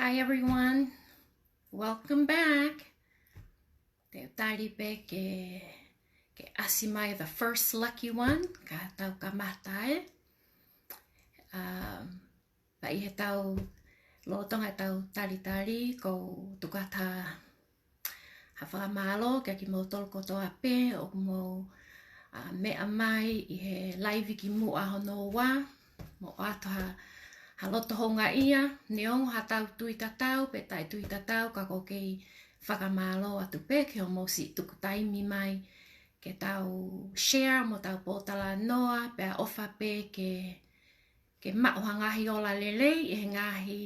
Hi everyone, welcome back. Te utaripe ke asimai the first lucky one, ka tau ka matae. Pa i he tau lotonga tau tari ko tukata hawhakamalo kia ki mo tolko toa pe o mo mea mai i he laivi ki mua hono wa mo atoha haloto honga ia, neongo hatau tui tatau, pe tai tui tatau, ka ko kei whakamalo atu pe, ke o mosi tuku taimi mai, ke tau share mo tau po talanoa, pe a ofa pe ke ma'uha ngaahi o LELEI, he ngaahi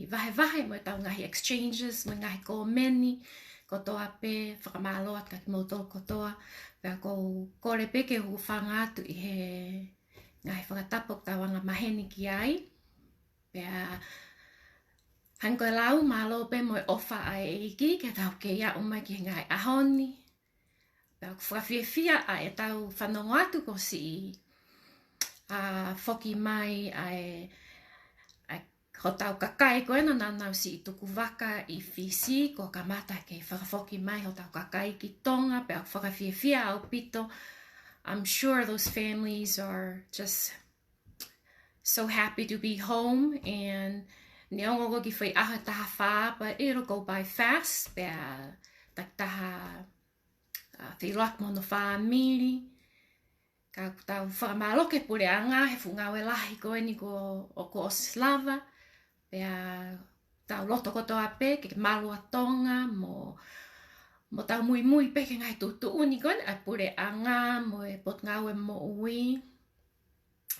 vahe mo tau ngaahi exchanges, mo ngaahi ko meni, ko toa pe, whakamalo at ka ki mo tol ko toa, pe a ko kore pe ke hufanga atu i he ngaahi whakatapok tawanga maheni ki ai, pea hanko lau malo pe mo ofa ai iki ke tau ke ia umai ki ngai ahoni pea whakawhiawhia a e tau whanongo atu ko si FOKI mai ai ho tau kakai koe no nau si tuku waka i fisi ko ka mata ke whakafoki mai ho tau kakai ki tonga pea whakawhiawhia aupito. I'm sure those families are just so happy to be home and neongo go ki whai aha taha wha, but it'll go by fast. Pea tak taha whilak mono wha miri. Ka tau whakamalo ke pure anga he fungawe lahi koe ni ko o ko oslava. Pea tau loto kotoa pe ke malua tonga mo tau mui pe ke ngai tutu uni koe a pure anga mo e pot ngawe mo ui.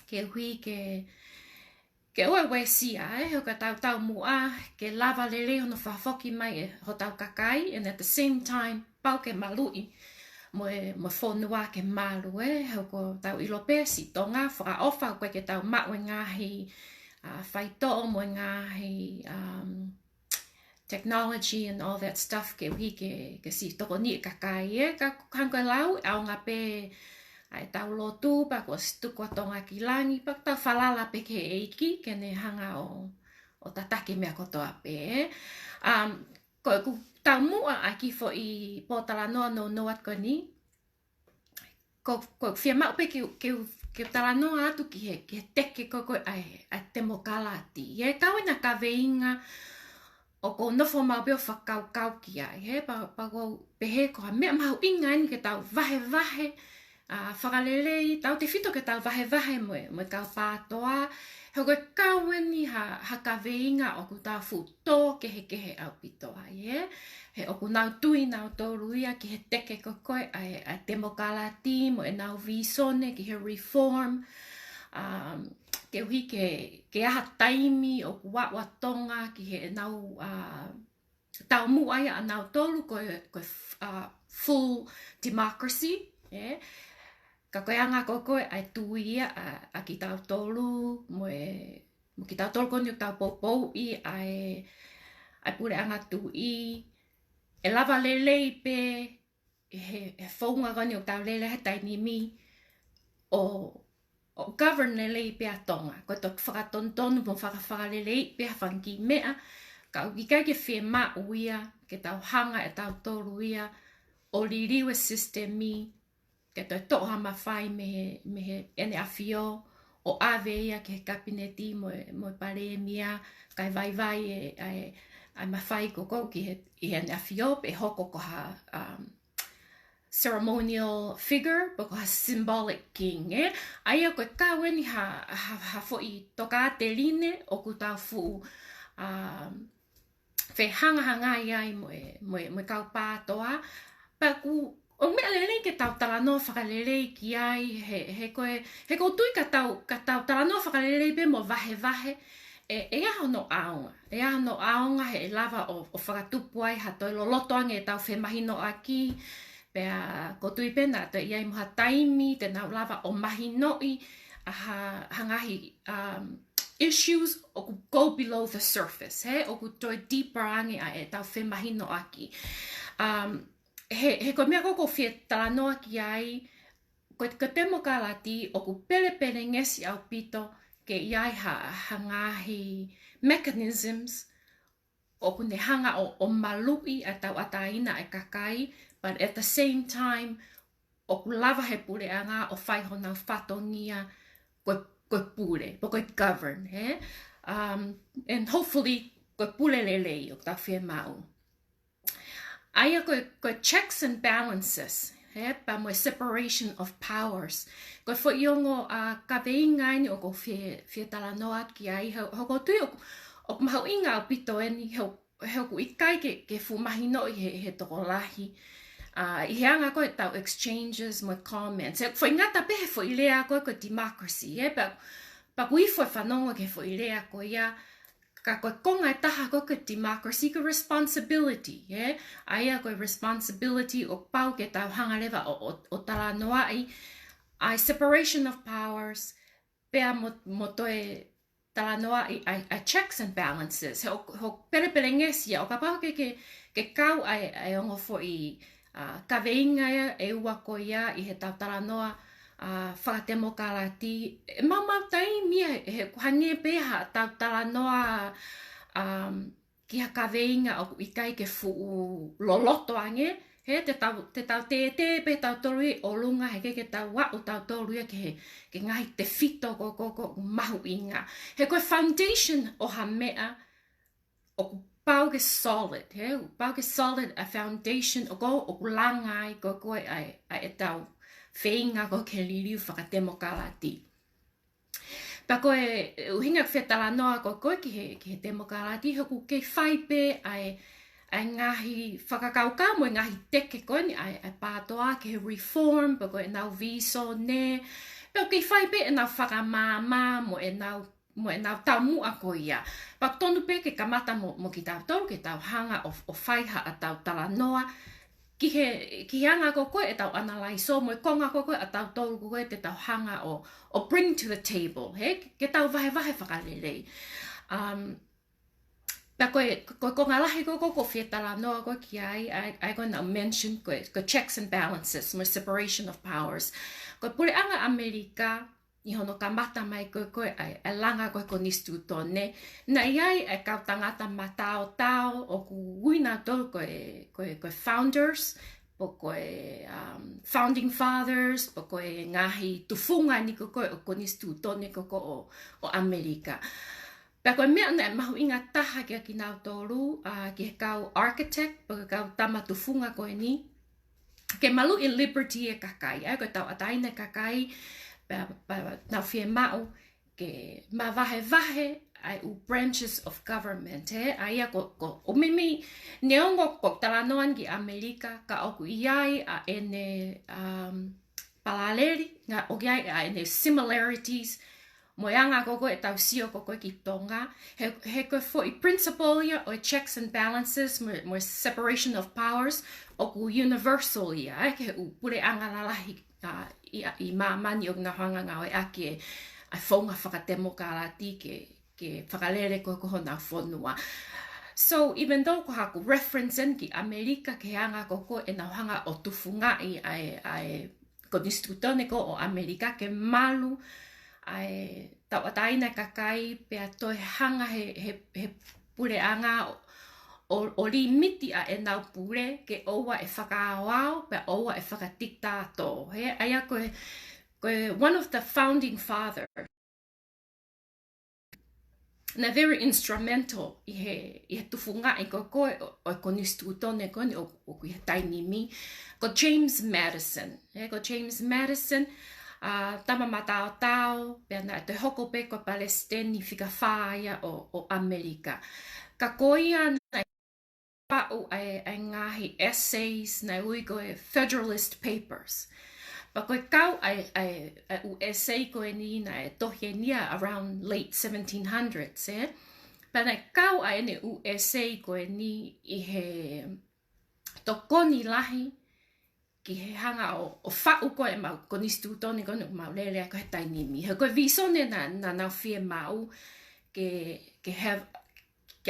Ke hui ke oe sia ho ka tau mua ke lava lele hono whafoki mai ho tau kakai and at the same time pau ke malui mo Fonua ke malu ho ko tau ilope si tonga whaka ofa koe ke tau ma'ue ngaahi whaito mo ngaahi technology and all that stuff ke hui ke si toko ni kakai ka hanko lau au ngā pe ai tau lotu pa ko stuko tonga ki langi pa tau whalala pe ke eiki kene hanga o tatake mea kotoa pe. Ko ku tau mua a ki fo i po talanoa no at ko ni. Ko whia mau pe ke talanoa atu ki he teke ko ai tomokalati. Kau ina kaveinga o ko nofo mau peo whakau ki ai. Pa ko pehe ko ha mea MAHU'INGA ni ke tau vahe. Fakalelei, tau te whito ke tau vahe mo kau pātoa. He koe kaweni ha kaveinga o ku tau futo ke he aupito ai. He o ku nau tui nau toruia ki he teke koe ai tomokalati mo e nau visone ki he reform. Ke hui ke aha taimi o ku wa tonga ki he nau tau muai a nau tolu koe full democracy. Ka koe anga koe ai tuia a ki tau tolu mo ki tau tolu koni o tau popou i ai pure anga tui e lava LELEI pe he whaunga koni o tau lele he taimi o govern LELEI pe a tonga koe tok whakatontonu mo whakalelei pe a whangi mea ka ukikai ke fkma'u'INGA ke tau hanga e tau tolu ia o liriwe systemi ke toi toha mawhai me he ene awhio o awe ia ke he kabineti mo pare mia kai vai ai mawhai koko ki he ene awhio pe hoko ko ha ceremonial figure po ko ha symbolic king. Aia koe kaweni ha fo i toka te line o ku tau fu fe hanga ai mo kau pātoa pa ku o mea LELEI ke tau talanoa fakalelei ki ai he ko tui ka tau talanoa fakalelei pe mo vahe e aho no aonga he lava o whakatupu ai ha toi loloto ange e tau mahino'i ki pea ko tui pena te iai moha taimi te nau lava o mahino'i ha ngahi issues o ku go below the surface o ku toi deeper ange e tau mahino'i ki he ko mea koko whia talanoa ki ai ko te tomokalati o ku pele ngesi aupito ke iai ha ngaahi mechanisms o kune hanga o malu'i a tau ataina e kakai, but at the same time, o ku lava he puleanga o whai hona whatongia koe pule, po koe govern, he? And hopefully, koe pule LELEI o tau whia mau. Aia koe checks and balances, he? Pa moe separation of powers. Koe fo iongo kaveinga ni o ko whia talanoa ki ai, hoko tui o MAHU'INGA aupito eni, he ku ikai ke fu mahino'i he tokolahi. I heanga koe tau exchanges mo comments. Fo ingata pehe fo ilea koe democracy, pa kui fo whanonga ke fo ilea koe ia, ka koe konga taha koe democracy ko responsibility, Aia koe responsibility o pau ke tau hanga lewa o talanoa ai separation of powers, pea mo toe talanoa ai checks and balances. Ho pere ngesia, o ka pau ke kau ai ongo fo kaveinga e ua ko ia I he tau talanoa tomokalati. Mau taimi he kuhange peha tau talanoa ki ha kaveinga o ikai ke fu loloto ange. He te tau te pe tau torui o lunga he ke tau wa o tau torui ke ngaahi te fito ko MAHU'INGA. He koe foundation o ha mea o pau ke solid, pau ke solid a foundation o langai ko koe ai e tau whainga ko ke liriu fakapolitikale. Pa koe uhinga talanoa ko koe ki he tomokalati, hoku ke whaipe ai ngaahi whakakauka mo ngaahi teke koe ni ai pātoa ke reform, pa koe nau viso ne, pa ke whaipe e nau whakamāma mo e nau tau mua ko ia. Pa tonu pe ke kamata mo ki tau tau, ke tau hanga o whaiha a tau talanoa, ki hanga ko koe e tau analaiso, mo e konga ko koe a tau tau ko koe te tau hanga o bring to the table, ke tau vahe fakalelei. Pa koe konga lahi ko whia talanoa ko ki ai koe nau mention ko checks and balances, mo separation of powers. Ko pule anga Amerika, I hono kamata mai koe ai langa koe konisitutone. Na iai e kau tangata matao tau o ku uina tolu koe founders, po koe founding fathers, po koe ngaahi tufunga ni koe o konisitutone o Amerika. Pa koe mea na MAHU'INGA taha kia ki nau tolu, ki he kau architect, po kau tama tufunga koe ni. Ke malu I liberty e kakai, koe tau ataina kakai, nau whia mau ke ma vahe ai branches of government, aia ko o mimi neongo ko talanoan ki Amerika ka oku iai a ene palaleri nga o iai a ene similarities mo yanga koko e tau sio koko ki tonga he ko fo I principle ia o checks and balances mo separation of powers o ku universal ia ke u pule anga lalahi I mamani o ngā hanga ngā oe ake ai whaunga whakatemokalati ke fakalelei ko hona Fonua. So even though ko haku reference ki Amerika ke hanga ko e nau hanga o tufungai ai konisitutone ko o Amerika ke malu ai tau ataina kakai pea toi hanga he pure anga o limiti a e nau pure ke oua e whakaawao pe oua e whakatiktato. Aia koe one of the founding fathers na very instrumental I he tufunga I koe o konisitutone koe o kui he taimi ko James Madison. Ko James Madison tama matao tau pe na te hoko pe ko Palestini whika whaia o Amerika. Ka koia na pa'u ai ngaahi essays na ui koe Federalist Papers. Pa koe kau ai u essay koe ni na e tohie nia around late 1700s, Pa na kau ai ne u essay koe ni I he tokoni lahi ki he hanga o whau koe mau konisitutone koe nuk mau LELEI koe tainimi. He koe visone na nau whia mau ke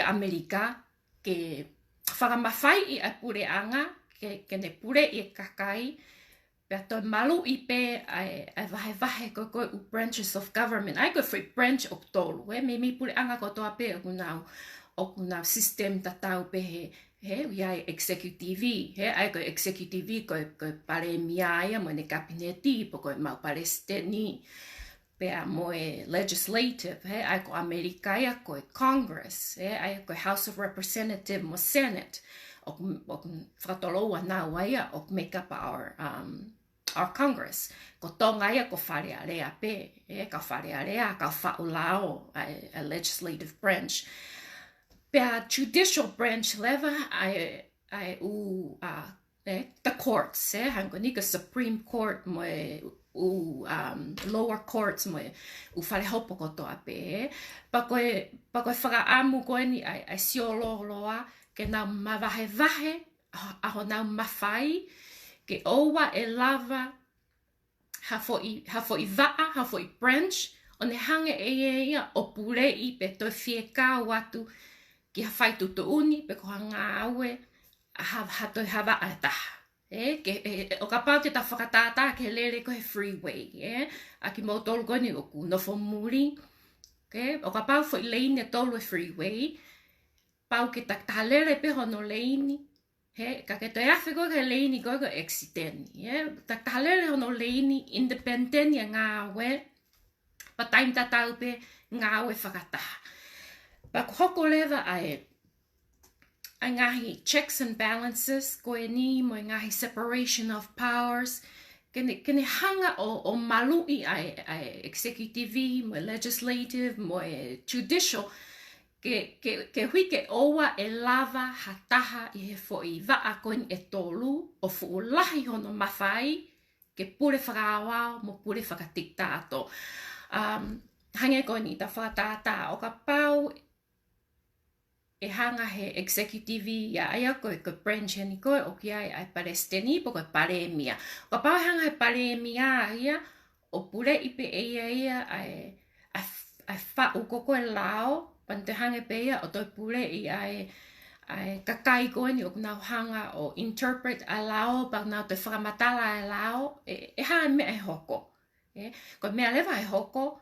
Amerika, ke whakamawhai I a pure anga, ke ne pure I kakai, pia toi malu I pe ai vahe koe u branches of government. Ai koe free branch o tolu, me pure anga ko toa pe o nau o kuna system tatau pehe he ia executivi he ai ko executivi ko pare miaia mo ne kabineti po ko mau palestini pe mo legislative he ai ko Amerika ia ko Congress he ai ko House of Representative mo Senate o fratoloa na waia o make up our Congress ko tonga ia ko farearea pe e ka farearea ka fa'ulao a legislative branch pe a judicial branch leva the courts hango ni ka Supreme Court mo lower courts mo fale hopo ko to ape pa ko whakaamu ko ni ai siolo loa ke na mavahe aho na mawhai ke owa e lava hafo i vaa, hafo i branch, o ne hange ia o pule i pe toi fieka watu ki hawhai tutu uni pe ko hanga aue hatoi hawa a taha. O ka pau te ta whakatata ke lele ko he freeway. A ki mo tolu koni o ku nofo muri. O ka pau fo i leini e tolu e freeway. Pau ke ta talele pe hono leini. Ka ke te awhi koe ke leini koe ko exiteni. Ta talele hono leini independent ya ngā aue. Pa taim ta tau pe ngā aue whakataha. Pa hoko lewa ai ngāhi checks and balances, koe ni mo ngāhi separation of powers, kene hanga o malui ai executive, mo legislative, mo judicial, ke hui ke owa e lava hataha i he fo i waa koe e tolu o fuulahi hono mawhai, ke pure whakaawao, mo pure whakatiktato. Hange koe ni ta whakatata o ka pau e hanga he executive ia aia koe branch ni koe o ki ai palestini po koe paremia. O pau hanga he paremia ia o pule ipe ia ai whau koko e lao pan te hange pe ia o toi pule i ai kakai koe ni o nau hanga o interpret a lao pa nau te whakamatala e lao e hanga mea e hoko. Koe mea lewa e hoko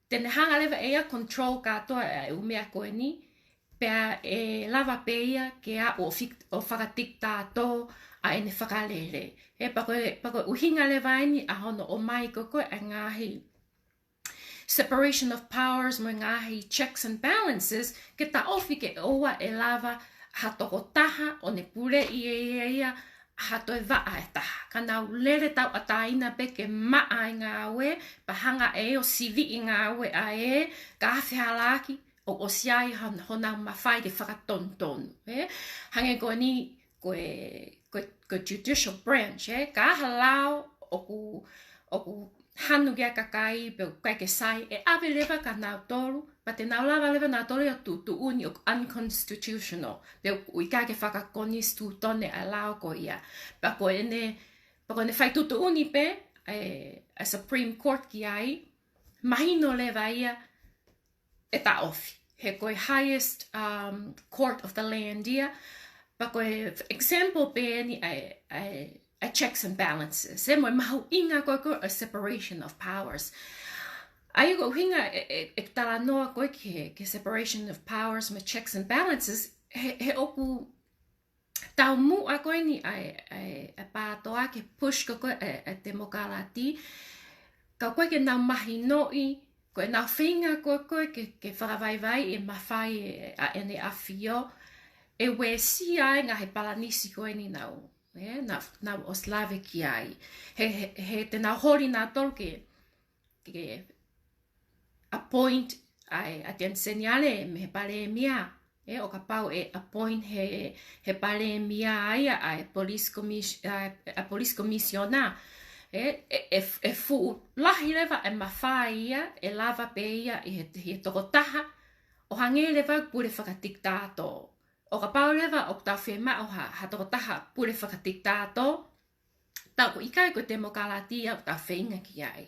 tene hanga lewa ia control katoa e umea koe ni pea e lava peia ke a o whakatiktato a ene fakalelei. Pako uhinga le vaini a hono omai koko a ngāhi separation of powers mo ngāhi checks and balances ke ta ofi ke oa e lava hatoko taha o ne pule ia hato e waa e taha. Ka nau lere tau a taina pe ke maa i ngā aue pa hanga e o sivi i ngā aue a ka awhi halaki o siai hona mawhai ke whakatontonu. Hange koe ni koe judicial branch. Ka halau o ku hanu kia kakai pe kai ke sai e awe lewa ka nau tolu pa te nau lava lewa nau tolu o tu uni o unconstitutional pe ui kai ke konisitutone a lao ko ia. Pa koe ne whai tu uni pe a Supreme Court ki ai mahino lewa ia e ta ofi. He koe highest court of the land ia. Pa koe example pe ni a checks and balances. Mo MAHU'INGA koe a separation of powers. Ai ko hinga e talanoa koe ke separation of powers mo checks and balances he oku tau mua koe ni a pātoa ke push koe a tomokalati. Ka koe ke nau mahino'i koe nau whinga koe ke whakawaiwai e mawhai a ene awhio e we si ai ngā he palanisi koe ni nau nau o slave ki ai he te nau holi nā tolu ke appoint ai a te anseniale me he pare mia o ka pau e appoint he pare mia ai a police commissiona e fu lahi lewa e mawhai ia e lava pe ia i he toko taha o hange lewa pure whakatiktato. O ka pau lewa o tau whema o ha toko taha pure whakatiktato tau ko ikai ko tomokalati o tau whainga ki ai.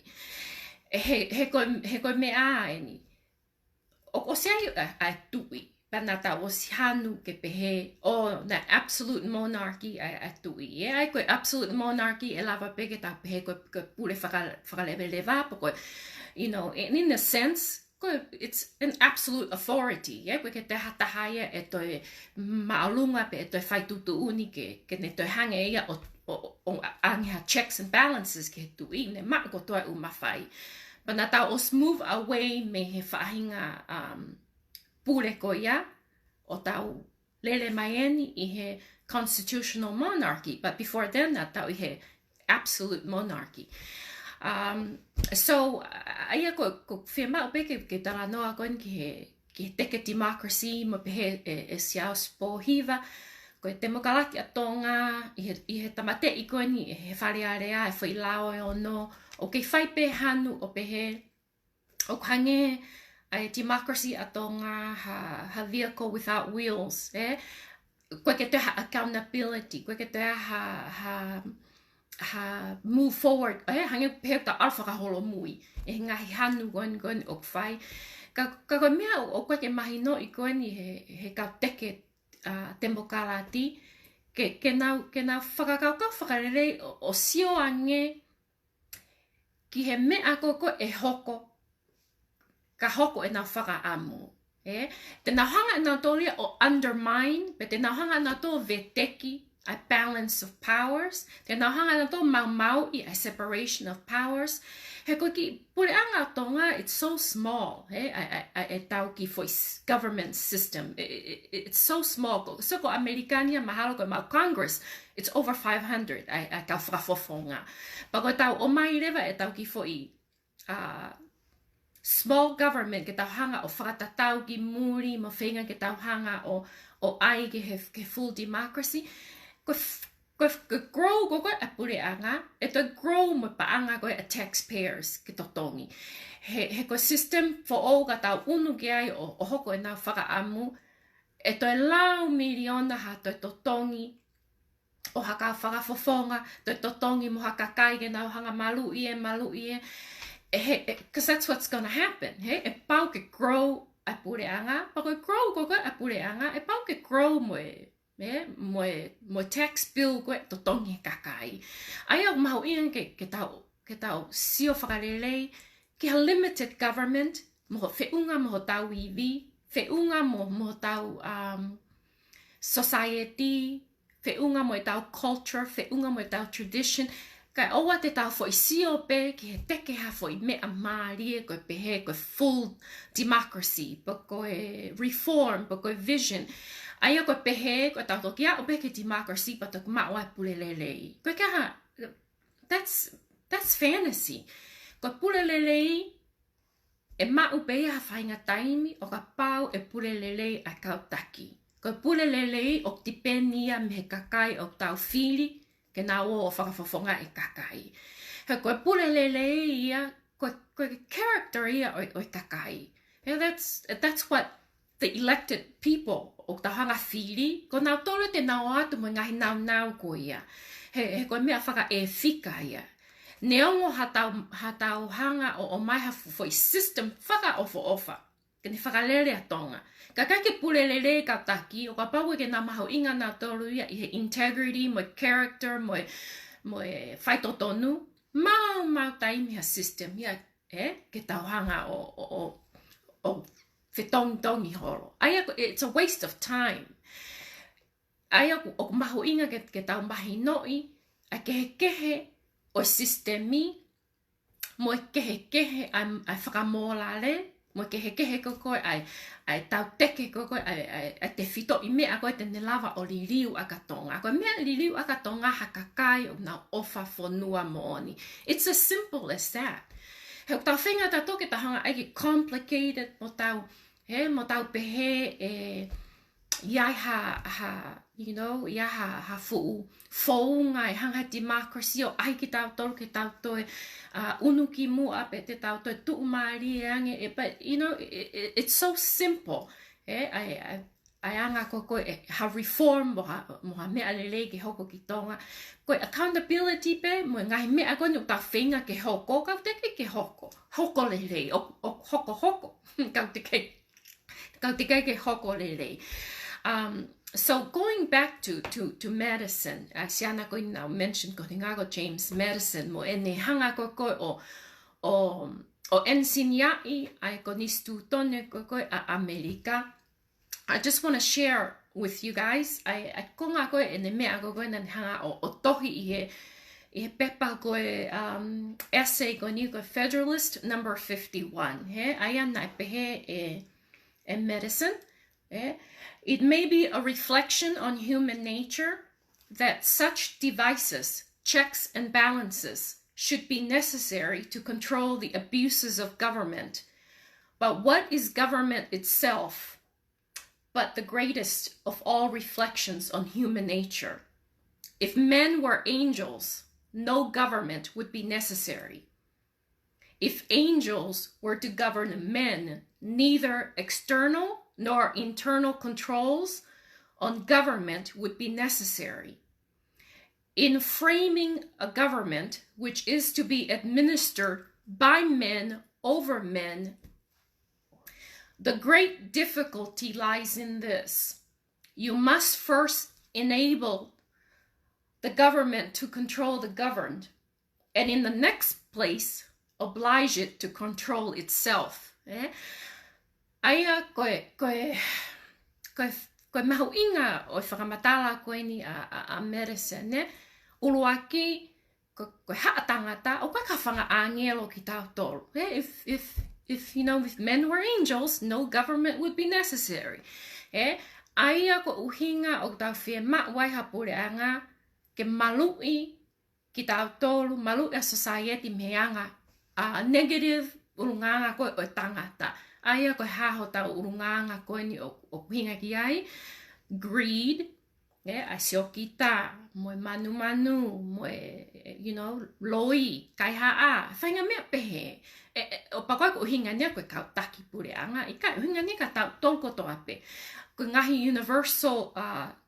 He koe mea e ni. O sei a tui pana tau o si hanu ke pehe o na absolute monarchy a tui. Ai koe absolute monarchy e lava peke tau pehe koe pure whakaleve lewa po koe, you know, in a sense, it's an absolute authority. Koe ke te hatahaya e toi maalunga pe e toi whaitutu uni ke ne toi hange ia o angiha checks and balances ke tui. Ne mak ko toi umawhai. But na tau os move away me he whahinga pure ko ia o tau lele maieni I he constitutional monarchy. But before then, na tau I he absolute monarchy. So aia ko whima o peke ke talanoa koen ki he teke democracy mo pehe e siao spohiva ko e tomokalati a tonga I he tamate I koen I he wharearea e whai lao e ono o ke whai pe hanu o pehe o kange a democracy a tonga ha vehicle without wheels ko ke te accountability ko ke te ha move forward hange pe ta alfa ka holo mui ngaahi hanu gon o fai ka mea o ko ke mahino'i gon he ka teke tomokalati ke nau fakakauka fakalelei o sio ange ki he mea ko e hoko ka hoko e nau fakaamu te nau hanga nau tolia o undermine pe te nau hanga nau to veteki a balance of powers. Te nau hanga na tō mau I a separation of powers. He koe ki pure anga tonga, it's so small. E tau ki foi government system. It's so small. So ko Amerikania mahalo ko mau Congress, it's over 500. A kau whakafofonga. Pa ko tau omai rewa e tau ki foi small government ke tau hanga o whakatatau ki muri mo whenga ke tau hanga o ai ke full democracy. Ko grow ko a pure anga e to grow mo paanga ko a taxpayers ki totongi he ko system for all ka tau unu ki ai o hoko e nau whakaamu e to lau miliona ha to totongi o haka whakafofonga to totongi mo haka kai ke nau hanga malu ie because that's what's gonna happen e pau ke grow a pure anga pa ko grow ko a pure anga e pau ke grow mo tax bill ko totongi kakai ai o MAHU'INGA ke tau sio fakalelei ki ha limited government mo whiunga mo tau iwi whiunga mo tau society whiunga mo tau culture whiunga mo tau tradition kai owa te tau foi sio pe ki he teke ha foi mea maari ko pehe ko full democracy ko reform ko vision aia ko pehe ko tau toki a o peke democracy pa tok maua pule LELEI ko ka that's fantasy ko pule LELEI e mau pe ha fainga taimi o ka pau e pule LELEI a kautaki ko pule LELEI o tipenia me kakai o tau fili ke na o whakafofonga e kakai he ko pule LELEI ia ko character ia o kakai that's what the elected people o ta hanga fili ko na tole te na atu mo ngahi nau ko ia he ko mea whaka e fika ia neongo hatau hanga o omai ha foi system whaka ofa ke ne whakalele a tonga ka ke pule LELEI ka taki o ka pau ke na MAHU'INGA na tolu ia I he integrity mo character mo whaitotonu mau taimi ha system ia ke tau hanga o whetongi horo. It's a waste of time. Aia o MAHU'INGA ke tau mahino'i a kehe o sistemi mo kehe ai whakamolale mo kehe koko ai tau teke koko ai te whito I mea koe te ne lava o liliu a katonga. Koe mea liliu a katonga hakakai o na ofa Fonua mooni. It's as simple as that. He tau whenga ta toke ta hanga aike complicated mo tau pehe iai ha founga hanga democracy o ai ki tau tolu ke tau toe unu ki mua pe te tau toe tuu maari ange but it's so simple ai anga koko ha reform mo ha mea LELEI ke hoko ki tonga ko accountability pe mo ngahi mea ko nu ta whenga ke hoko kau teke ke hoko LELEI o hoko kau te ke hoko LELEI so going back to medicine siana ko now mentioned ko ngāko James medicine mo ene hanga koko o o ensignai ai konisitutone koe a Amerika. I just want to share with you guys. I konga koe e ne mea koe na hanga o tohi I he pepa koe essay koe ni koe Federalist number 51. He aia na pehe e medicine. It may be a reflection on human nature that such devices, checks and balances, should be necessary to control the abuses of government. But what is government itself but the greatest of all reflections on human nature? If men were angels, no government would be necessary. If angels were to govern men, neither external nor internal controls on government would be necessary. In framing a government which is to be administered by men over men, the great difficulty lies in this. You must first enable the government to control the governed, and in the next place, oblige it to control itself. Aia koe MAHU'INGA o whakamatala koe ni a medicine, uluaki koe haatangata, o koe ka whanga angelo ki tau tolu. If you know, if men were angels, no government would be necessary. Aia ko uhinga o tau whia mawai hapureanga ke malu'i ki tau tolu, malu'i a society meanga negative urunganga koe o tangata. Aia koe haho tau urunganga koe ni o hinga ki ai. Greed, a siokita, moe manu, moe, you know, loi, kai haa, whainga mea pehe. O pakoe ko hinga nia koe kau taki pureanga, I kai hinga nia ka tau tolko to ape. Ko ngaahi universal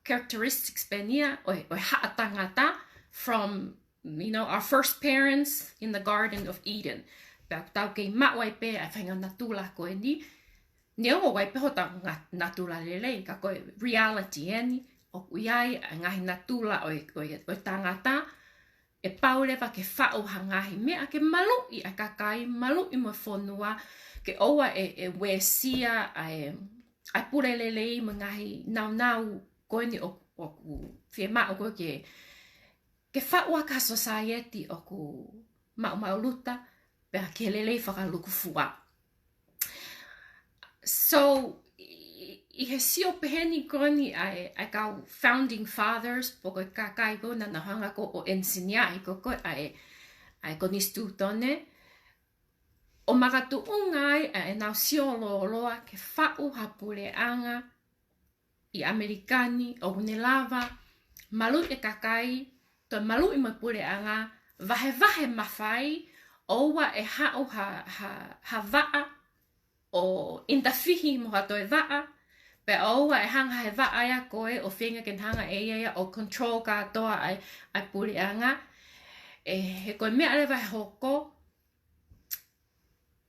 characteristics pe nia, oi haa tangata from, you know, our first parents in the Garden of Eden. Tau kei mawai pe a whainga natula koe ni. Neo o wai peho tau natula LELEI, ka koe reality eni. O kuiai a ngahi natula o tangata. E paulewa ke whao hangahi mea ke malu'i a kakai, malu'i mo Fonua. Ke oua e wesia ai pure LELEI mo ngahi nau koe ni o whia mao koe ke whao ka society o ku mau luta. Pea ke LELEI whakaluku fua. So, I he sio peheni koni ai kau founding fathers, poko kakai ko na nahanga ko o ensignai ko ai konisitutone. O makatu ungai ai nau sio loa ke whau hapureanga I Amerikani o unelava, malu e kakai, to malu I mapureanga, vahe mawhai, oua e hao ha waa o intafihi mo hato e waa, pe oua e hanga he waa ia koe o whenga ken hanga e ia o control katoa ai pureanga. He koe mea le vai hoko,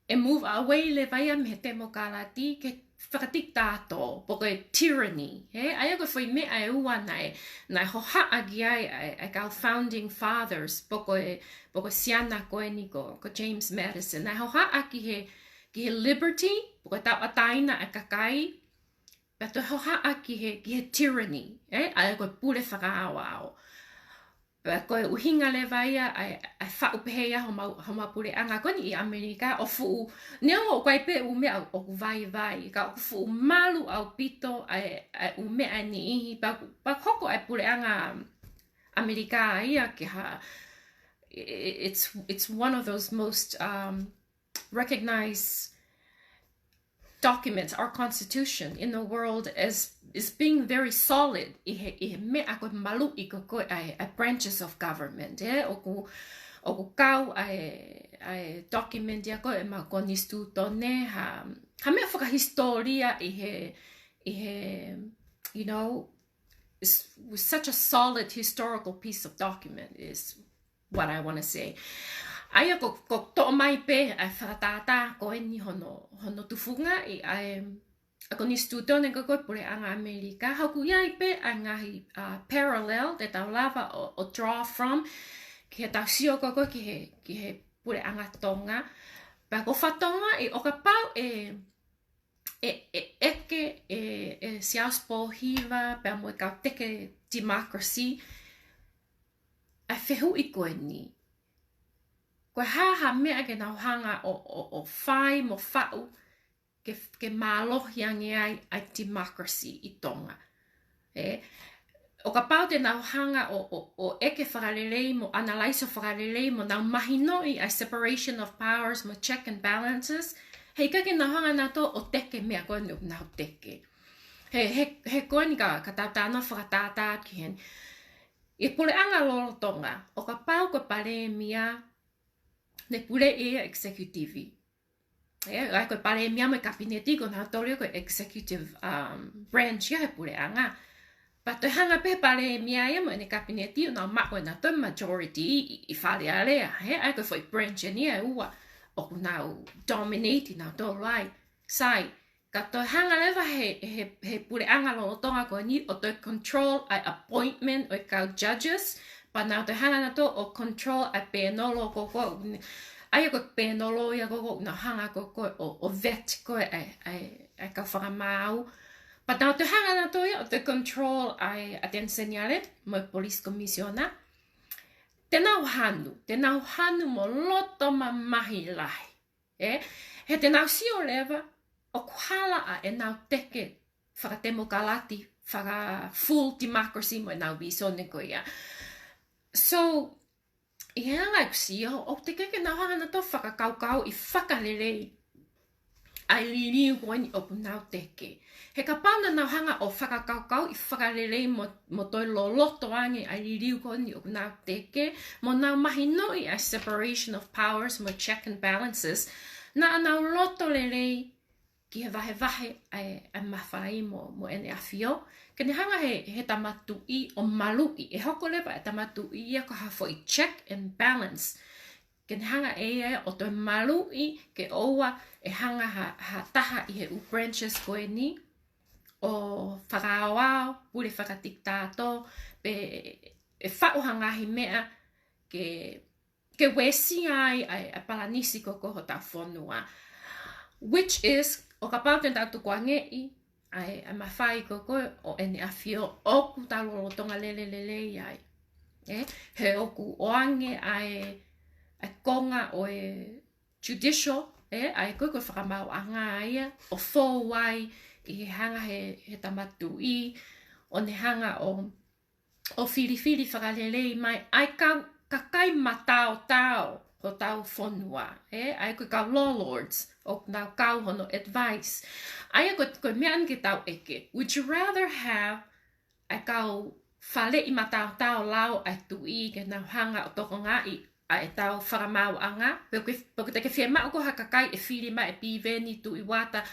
e move away le vai am he tomokalati ke whakatik tātou, poko e tyranny. Aia koe whai mea e ua nai hoha agi ai kau founding fathers, poko siana koe ni ko James Madison. Nai hoha aki he liberty, poko tau ataina a kakai, pato hoha aki he tyranny. Aia koe pule whakaawao. Koe uhinga le vaia ai whaupeheia homa pure anga koni I Amerika o fuu neo o koe pe umea o vai ka o fuu malu aupito ai umea ni ihi pa koko ai pure anga Amerika ia ke ha it's one of those most recognized documents, our constitution in the world is being very solid. I mea koe malu I koe ai branches of government. O ku kau ai document ia koe ma konisitutone ha mea whakahistoria I he, you know, is such a solid historical piece of document is what I want to say. Aia ko omai pe ai whakatata koe ni hono tufunga I konisitutone koe pure anga Amerika. Hauku iai pe ai ngahi parallel te tau lava o draw from ki he tau sio koe ki he pure anga tonga. Pa ko whatonga o ka pau eke siaus pōhiwa pa mo ka teke democracy a whehu I koe ni. Koe haha mea ke nau hanga o whai mo whau ke mālohi ange ai democracy I tonga. O ka pau te nau hanga o eke fakalelei mo analaiso fakalelei mo nau mahino'i ai separation of powers mo check and balances. Hei kake nau hanga nā tō o teke mea koe ni o nau teke. He koe ni ka tātāna whakatātā ki hen. I pule anga lolo tonga, o ka pau ko pare mia ne pule executivi. Ai ko pare mia me kabineti ko nā tōleo ko executive branch ia he pule anga. Pa te hanga pe pare mia ia mo ne kabineti o nā mako nā tō majority I whale alea. Ai ko foi branch ni e ua. O nau dominate nau tō rai. Sai, ka tō hanga lewa he pure anga lo tonga ko ni o tō control ai appointment o kau judges, pa nau tō hanga na tō o control ai pēnolo koko, ai ko pēnolo ia koko na hanga koko o vet ko ai ka whakamau. Pa nau tō hanga na tō ia o tō control ai aten senyalet, mo police commissiona. Te nau hanu mo loto ma mahi lahi. He te nau sio lewa, o kuhala a nau teke tomokalati, full democracy mo nau viso ne ko ia. So, I hanga sio, o te keke nau hanga na to whakakaukau I fakalelei. Ai liriu koe ni opu nau teke. He ka pauna nau hanga o whakakaukau I fakalelei mo toi lo loto ange ai liriu koe ni opu nau teke. Mo nau mahino'i ai separation of powers mo check and balances. Na nau loto lelei ki he vahe ai mawhai mo ene awhio. Kene hanga he tamatu'i o malu'i. E hoko lewa e tamatu'i ia ko hafo I check and balance. Kene hanga o toi malu'i ke oua e hanga ha taha I he u branches koe ni. O whakaawao, pule whakatiktato, pe e whauhangahi mea ke wesi ai a palanisi koko ho ta Fonua. Which is, o ka pauten tatu kua ngei, ai a mawhai koko o ene awhio, oku talolo tonga LELEI ai. He oku oange ai konga o judicial, ai koe whakamau anga aia, o fōwai, I he hanga he tamatu'i, o ne hanga o filifili fakalelei mai, ai kakai matao ho tau Fonua, ai koe kau law lords, o nau kau hono advice. Ai koe mean ke tau eke, would you rather have ai kau whale I matao lau ai tu'i ke nau hanga o toko ngāhi, ai tau whakamau anga, peko te ke whia ko hakakai e whiri mai e pīveni tu'i wata,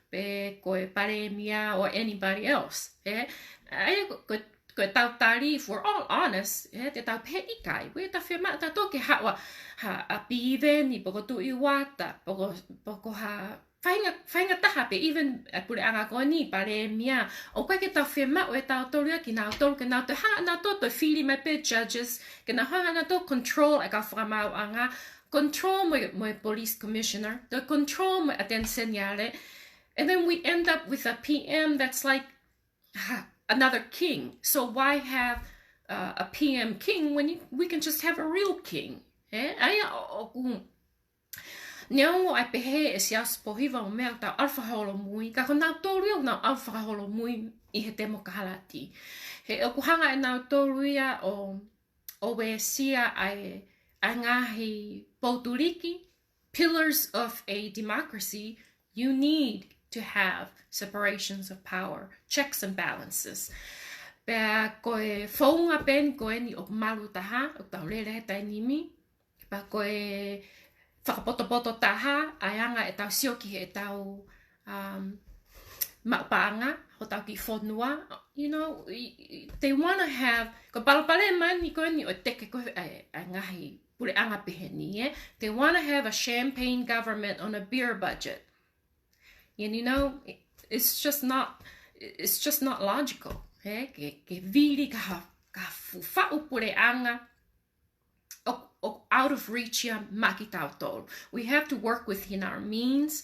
pe koe pare mia or anybody else. Ai koe tau tari, if we're all honest, te tau pehe kai, we ta whia ta toke hawa a pive ni poko tu I wata, poko ha whainga taha pe even pure anga koe ni pare mia, o koe ke tau whia o tau toru ki nau toru ke nau te hanga nau to toi whiri mai pe judges, ke nau hanga nau to control ka whakamau anga, control mo police commissioner, the control mo aten senyale. And then we end up with a PM that's like another king. So why have a PM king when we can just have a real king? Neongo ai pehe e sias pohiva o mea tau alfaholo mui. Ka ko nau tōru au nau alfaholo mui I he tomokalati. He okuhanga e nau tōru ia o we sia ai ngaahi pouturiki. Pillars of a democracy, you need to have separations of power, checks and balances. Pea koe whaunga pen koe ni o maru taha, o tau lele tai nimi. Pea koe whakapoto taha, aianga e tau sioki he tau maupaanga, ho tau ki Fonua. You know, they want to have, ko palapale mani koe ni o teke koe ngahi pure anga pehe ni, They want to have a champagne government on a beer budget. And you know, it's just not logical. Ke vili ka fufau pure anga out of reach ia maki tau tolu. We have to work within our means.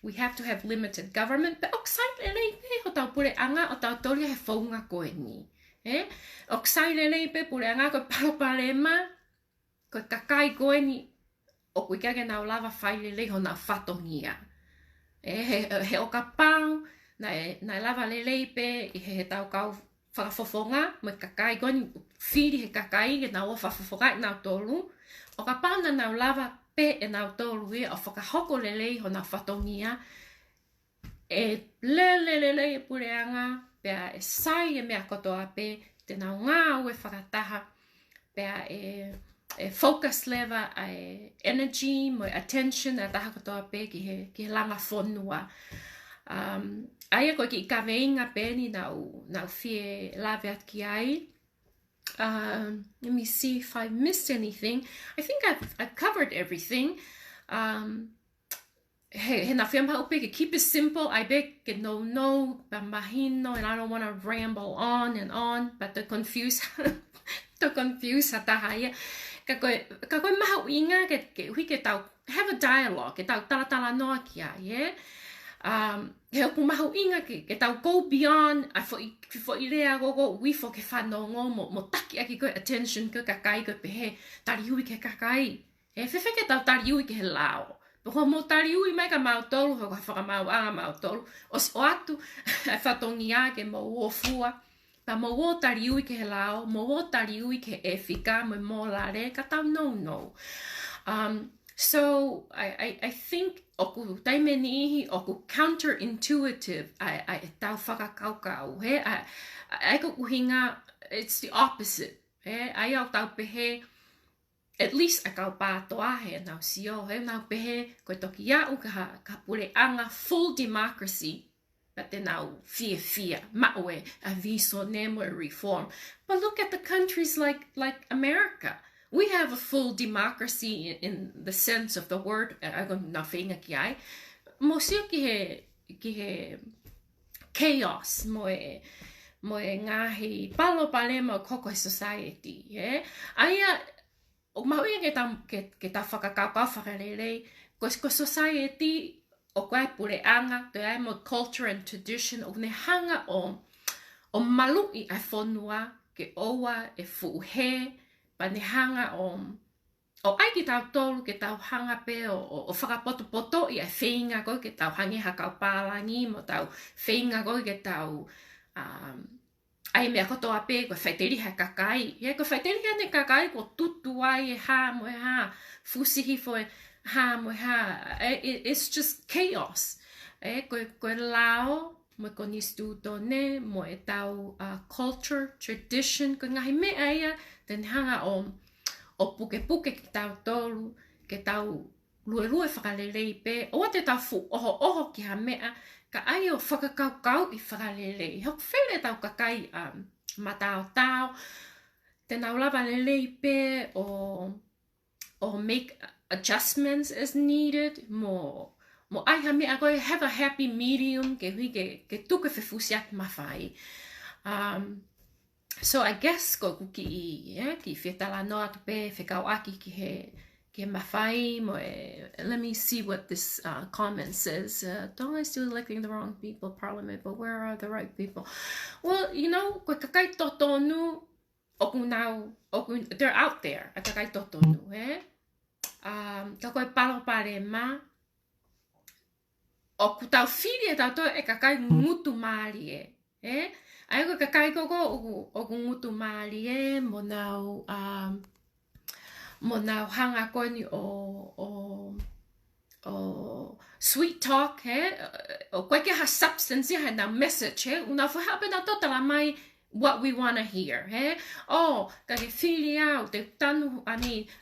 We have to have limited government. But oksai lelei pe ho tau pule anga o tau tolu he whaunga koe ni. Oksai lelei pe pule anga koe palopalema, koe kakai koe ni, o koe kage nau lava whai lelei ho nau whatongia. He oka pau, nai lava lelei pe i he tau kau whakafofonga, mo kakai koe ni, whiri he kakai ke nau o whafofonga i nau tolu. Oka pau na nau lava pe e nau tolu e o whakahoko lelei ho nau whatongia. E lelei e pureanga, pea e sai e mea kotoa pe, te nau ngā ue whakataha, pea e focus level, e energy, mo attention, a taha kotoa pe ki he langa fonua. Aia koe ki kaveinga pe ni nau fie lawe at ki ai. Let me see if I missed anything. I think I've covered everything. He na whia maha upe ke keep it simple. I beg ke no, pa mahino, and I don't want to ramble on and on, but to confuse hataha ia. Ka koe MAHU'INGA ke hui ke tau have a dialogue, ke tau talanoa ki a, yeah? He oku MAHU'INGA ke tau go beyond, ai fo i lea gogo wifo ke whanongo mo taki aki koe attention ke kakai koe pehe, tari hui ke kakai. He whewhe ke tau tari hui ke he lao. Poko mo tari hui mai ka mautolu, ho ka whakamau anga mautolu. O atu, ai whatongi a ke mo uofua. Pa mo o tari hui ke he lao, mo o tari hui ke e whika mo mo lare, ka tau no. So I think oku taimi nihi, oku counterintuitive, ai tau whakakaukau, he? Ai ko uhinga, it's the opposite, he? Ai au tau pehe, at least a kau pātoa he nau sio, he? Nau pehe, koe toki iau ka pule anga full democracy, but then now fear, ma'oe, a viso nemo reform. But look at the countries like America. We have a full democracy in the sense of the word. Na whainga ki ai. Mo sio ki he chaos, mo e ngaahi palo palema koko society. Yeah? Aia, o mauia ke ta whakakaukau fakalelei, ko society o koe pure anga, te ai mo culture and tradition, o ne hanga o malu'i ai Fonua, ke oua e fu'uhe, pa ne hanga o ai ki tau tolu, ke tau hanga pe o whakapoto i ai whainga koe, ke tau hangi hakau pālangi, mo tau whainga koe, ke tau ai mea kotoa pe, koe whaiteri ha kakai. Koe whaiteri ha ne kakai, ko tutu ai e ha, mo e ha, fusihi fo e ha, mo e ha. It's just chaos. Koe lao, mo konisitutone, mo e tau culture, tradition, koe ngahi mea ia, ten hanga o puke ki tau tolu, ke tau lue fakalelei pe, o te tau fu oho ki ha mea, ka ai o whakakaukau i fakalelei. Hok whele tau kakai matao, te nau lava lelei pe o make adjustments as needed, mo ai ha mea koe have a happy medium, ke hui ke tuke whewhusiak mawhai. So I guess ko ki talanoa tu pe faka'ikai'i ki he mawhai mo let me see what this comment says. Don't I still electing the wrong people parliament, but where are the right people? Well, you know, ko kakai totonu they're out there. A kakai totonu, ka koe palo ma o ku tau whiri e tau toa e kakai ngutu maari ai ko kakai koko o ku ngutu maari mo nau hanga koe ni o sweet talk o koe ke ha substance ha na message una fo hape na totala mai what we want to hear oh ka ke whiri au te tanu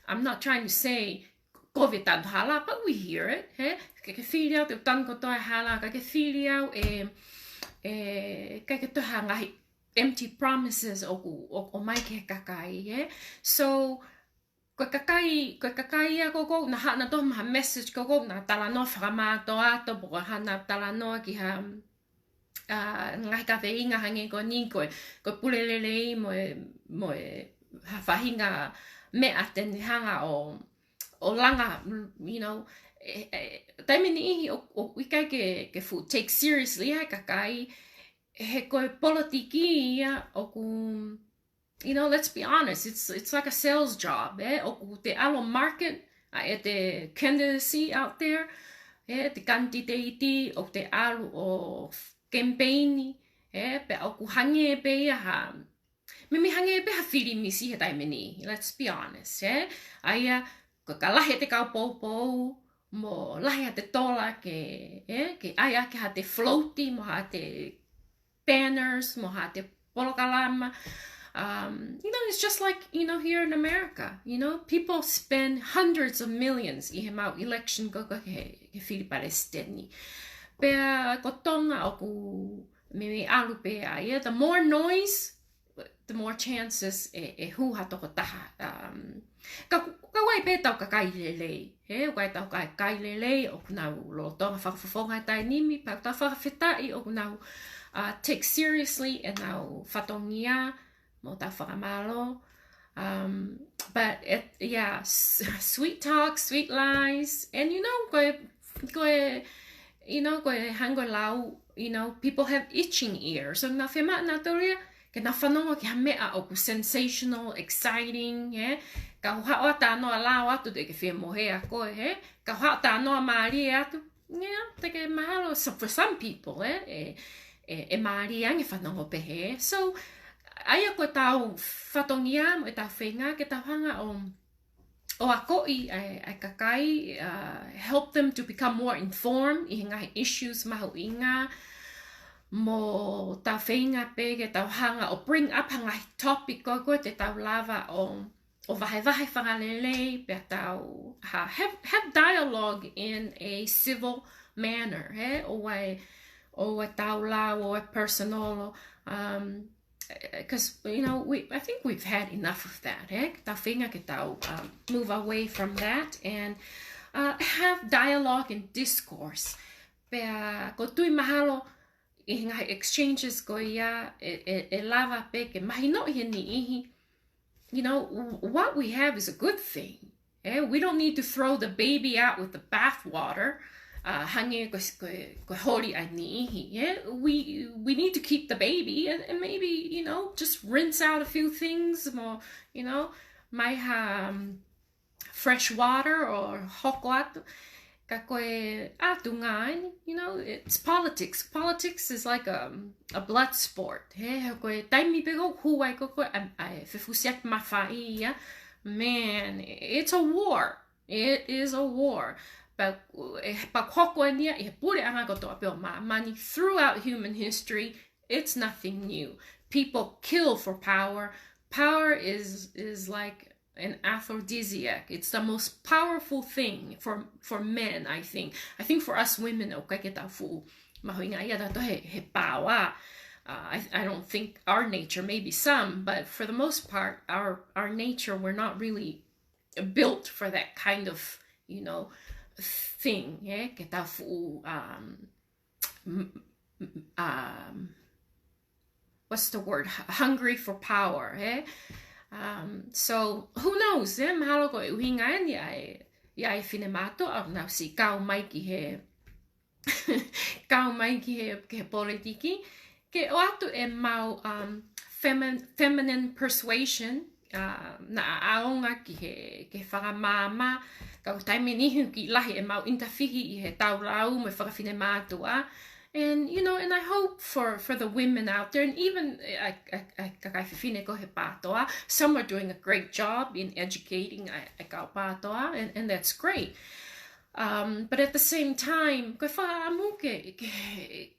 I'm not trying to say COVID tanto hala, but we hear it. Ke whiri au te tango toa hala, ka ke whiri au ka ke toha ngahi empty promises o mai ke kakai. So, koe kakai a koko, na hana toha maha message koko, na talanoa whakamātoa ato, poko hana talanoa ki ha ngahi kaveinga hange ko ni koe pulelelei mo whahinga mea tene hanga o langa, you know, taimi ni ihi o ikai ke fu take seriously hai kakai, he koe politiki ia o ku, you know, let's be honest, it's like a sales job, o ku te alo market, e te candidacy out there, te kantiteiti o te alu o campaigni, pe o ku hange pe ia ha, me hange pe ha whiri misi he taimi ni, let's be honest, aia, ko ka lahe te kau pou, mo lahe ha te tola ke aia ke ha te floaty, mo ha te banners, mo ha te polokalama. You know, it's just like, you know, here in America, you know, people spend hundreds of millions I he mau election ko he Filipalestini. Pea ko tonga o ku me alu pea, yeah, the more noise, the more chances e hu ha toko taha. Ka wai pe tau kakailelei, wai tau kakailelei o kunau lo tonga whakafonga tai nimi, pa tau whakawhetai o kunau take seriously e nau whatongia, mo tau whakamalo. But yeah, sweet talk, sweet lies, and you know, you know, hango lau, you know, people have itching ears. So na whema na toria, ke na whanonga ki ha mea o ku sensational, exciting, ka hua tānoa lao atu te ke whia mohe a koe, ka hua tānoa maari atu, te ke mahalo, so for some people, e maari ange whanonga pehe. So, aia koe tau whatongia mo e tau whenga, ke tau hanga o a ko'i ai kakai, help them to become more informed I ngahi issues MAHU'INGA, mo tau whenga pe ke tau hanga o bring up ngahi topic koe te tau lava o vahe fakalelei, pe tau have dialogue in a civil manner, o tau la o personolo, because you know I think we've had enough of that. Tau whenga ke tau move away from that and have dialogue and discourse. Pea ko tui mahalo I ngahi exchanges ko ia e lava pe ke mahino'i ni ihi. You know, what we have is a good thing. We don't need to throw the baby out with the bathwater. Hange ko holi ai ni ihi. We need to keep the baby and maybe, you know, just rinse out a few things more, you know, mai ha fresh water or hoko atu. Ka koe atu ngāi, you know, it's politics. Politics is like a blood sport. Koe taimi pego huai ko koe ai whiwhusiak mawhai ia. Man, it's a war. It is a war. Pa hoko nia I he pure anga kotoa peo mani. Throughout human history, it's nothing new. People kill for power. Power is like an aphrodisiac. It's the most powerful thing for men, I think. I think for us women, okay, ke tau fu MAHU'INGA ia tato he pawa. I don't think our nature, maybe some, but for the most part, our nature, we're not really built for that kind of, you know, thing. Ke tau fu what's the word? Hungry for power. So who knows? Mahalo ko uhinga ia e whinemato au nau si kau mai ki he kau mai ki he politiki. Ke o atu e mau feminine persuasion na aonga ki he whakamama. Kau taimi nihu ki lahi e mau intawhihi I he taulau me whakawhinematua. And, you know, and I hope for the women out there, and even some are doing a great job in educating and that's great. But at the same time, ke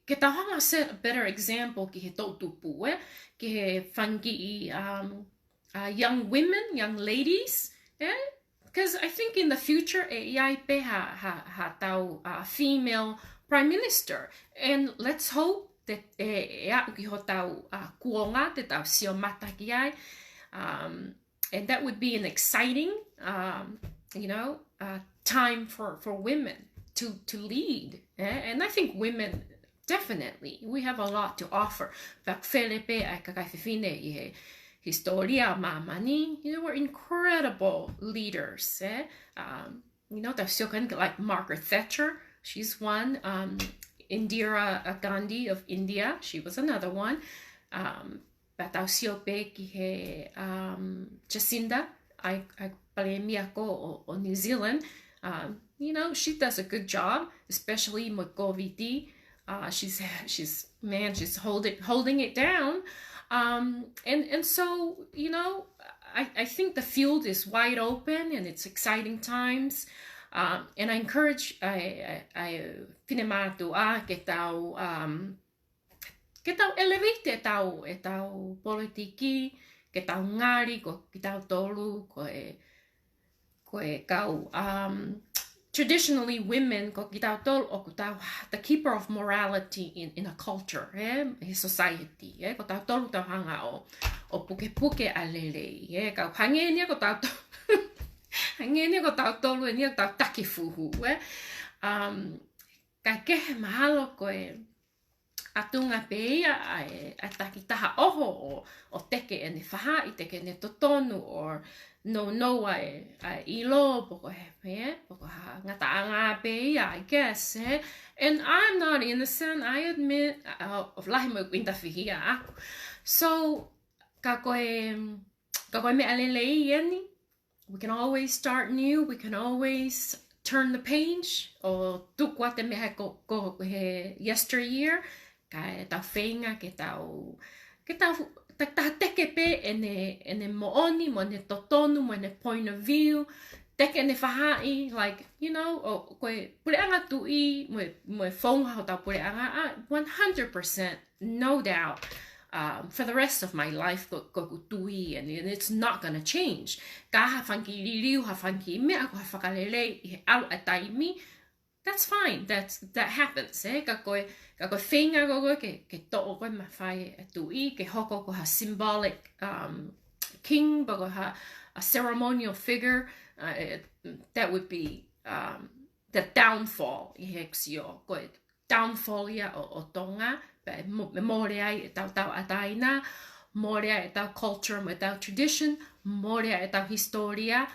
tahanga set a better example ki he tautupu, ki he whangi young women, young ladies, because I think in the future, iai pe ha tau female Prime Minister, and let's hope that ki ho tau kuonga te tau sio mata ki ai, and that would be an exciting, you know, time for women to lead, and I think women definitely we have a lot to offer. Faka'ikai'i historia mamani, were incredible leaders. Like Margaret Thatcher, she's one. Indira Gandhi of India, she was another one. Jacinda Palemiako or New Zealand. She does a good job, especially Mogoviti. She's holding it down. And so, I think the field is wide open and it's exciting times. And I encourage Finematu ke tau elevate e tau politiki, ke tau ngāri, ke tau tolu, koe kau. Traditionally, women, ko ki tau tolu, o ko tau the keeper of morality in a culture, a society, ko tau tolu tau hanga o puke a LELEI, kau hangenia ko tau tolu, hangenia ko tau tolu e nia tau takifuhu, kai kehe mahalo koe, atunga peia a takitaha oho o teke e ne faha'i, teke ne totonu, or no ilo poko ngata anga peia, I guess. And I'm not innocent, I admit, of lahi mo intawhihia aku. So, ka koe me LELEI yeni, we can always start new, we can always turn the page, o tukua te meha ko he yesteryear, ka tau whainga, ke tau teke pe ene mooni, mo ne totonu, mo ne point of view, teke ne faha'i, like, o koe pureanga tui, mo whaunga ho tau pureanga, 100%, no doubt, for the rest of my life, ko tui, and it's not gonna change. Ka ha whanki ririu, ha whanki mea, ko ha fakalelei, I au a taimi, that's fine, that happens, ka koe whainga koe, ke to'o koe mawhai a tui, ke hoko ko ha symbolic king, bako ha a ceremonial figure, that would be the downfall, I hexio, koe downfall ia o tonga, morea e tau ataina, morea e tau culture, mo e tau tradition, morea e tau historia,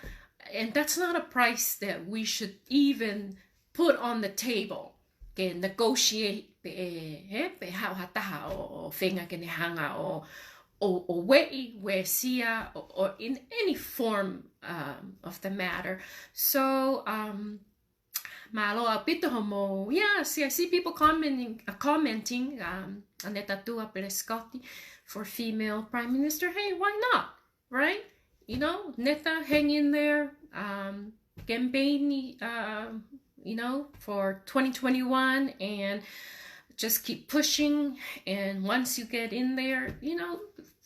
and that's not a price that we should even put on the table, ke negotiate pe hao hataha o whenga ke ne hanga o wei sia, or in any form of the matter. So, malo aupito homo, yes, I see people commenting, Ana Tausinga for female prime minister. Hey, why not, right? Neta, hang in there, campaign, for 2021, and just keep pushing. And once you get in there,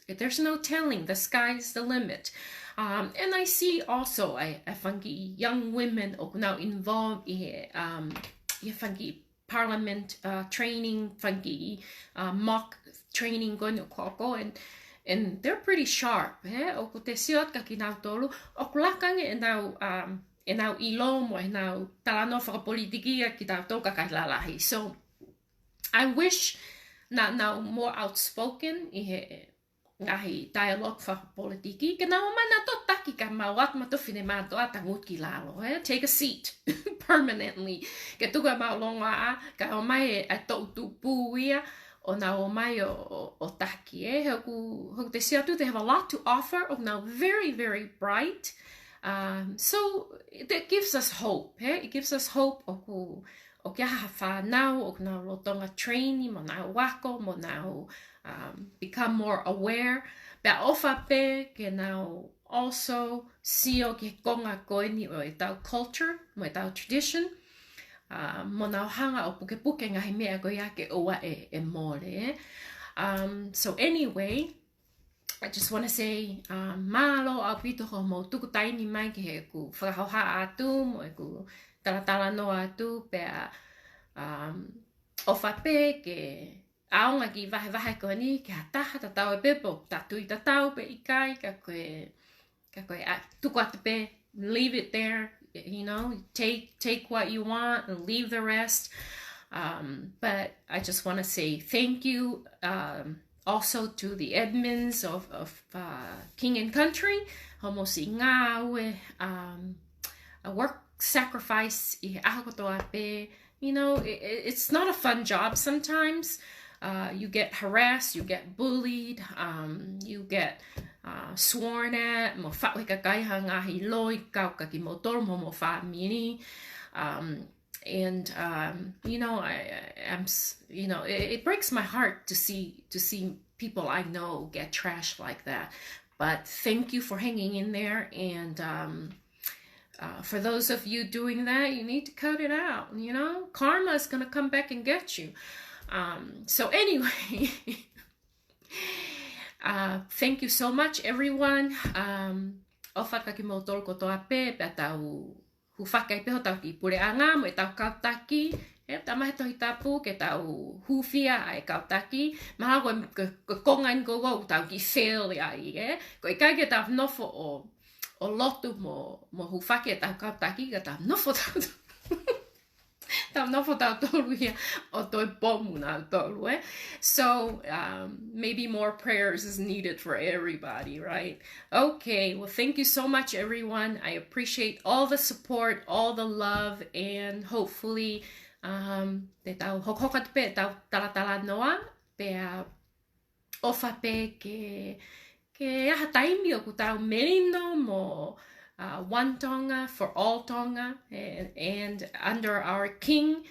there's no telling, the sky's the limit. And I see also a funky young women now involved in funky parliament training, funky mock training going to koko, and they're pretty sharp. O ko te siot ka kinau tolu, o kulakang e nau ilo mo e nau talanoa fakapolitikale ki tau tau kakailalai. So I wish now more outspoken i he ngaahi dialogue fakapolitikale, ke nau mana to taki ka mawat ma to whine mato a tangutu lalo, take a seat permanently. Ke tuka maulonga a, ka omai e tau tupu ia, o na omai o taki, Hoku te siatu, they have a lot to offer, o now very, very bright. So it gives us hope, It gives us hope o kia hafa now, o na rotonga training, mo na wako, mo na become more aware. But ofa pe ke now also see o ke konga koeni o e tau culture, mo e tau tradition, mo na hanga o puke ngahi mea ko yake oa e more. So anyway, I just want to say, malo aupito ho mo tuku taimi mai ke he ku whakahauha atu, mo e ku talanoa atu, pea ofa pe ke aonga ki vahe ko ni, ke hataha tatau e pepo, tatui tatau pe ikai, ka koe tuku atu pe, leave it there, take what you want and leave the rest. But I just want to say thank you, also to the admins of King and Country, homo si ngāue, a work sacrifice I ahakoto ape. You know, it's not a fun job sometimes. You get harassed, you get bullied, you get sworn at, mo faka'ikai'i ngaahi loi kauka ki mo toro mo whamini. And you know, I'm, you know, it breaks my heart to see people I know get trashed like that. But thank you for hanging in there, and for those of you doing that, you need to cut it out. You know, karma is gonna come back and get you. So anyway, thank you so much, everyone. Ofaka ki mo tolo koto ape, pe tau hu fakai peho tau ki pureanga, mo e tau kautaki, e tamahe tohi tapu, ke tau hufia ai kautaki, maha koe kongain ko wau tau ki fail ai, Koe kai ke tau nofo o lotu mo hufake tau kautaki, ke tau nofo tau tolu hia o toi pomu nā tolu, So maybe more prayers is needed for everybody, right? Okay, well, thank you so much, everyone. I appreciate all the support, all the love, and hopefully te tau hokokat pe tau talanoa pe ofa pe ke aha taimi o ku tau merino mo one tonga for all tonga, and under our king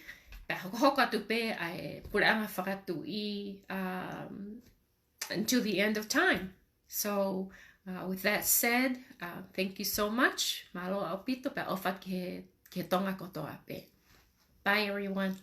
pe hokatu pe ai pureanga whakatu I until the end of time. So with that said, thank you so much. Malo aupito pe ofa ke tonga kotoa pe. Bye, everyone.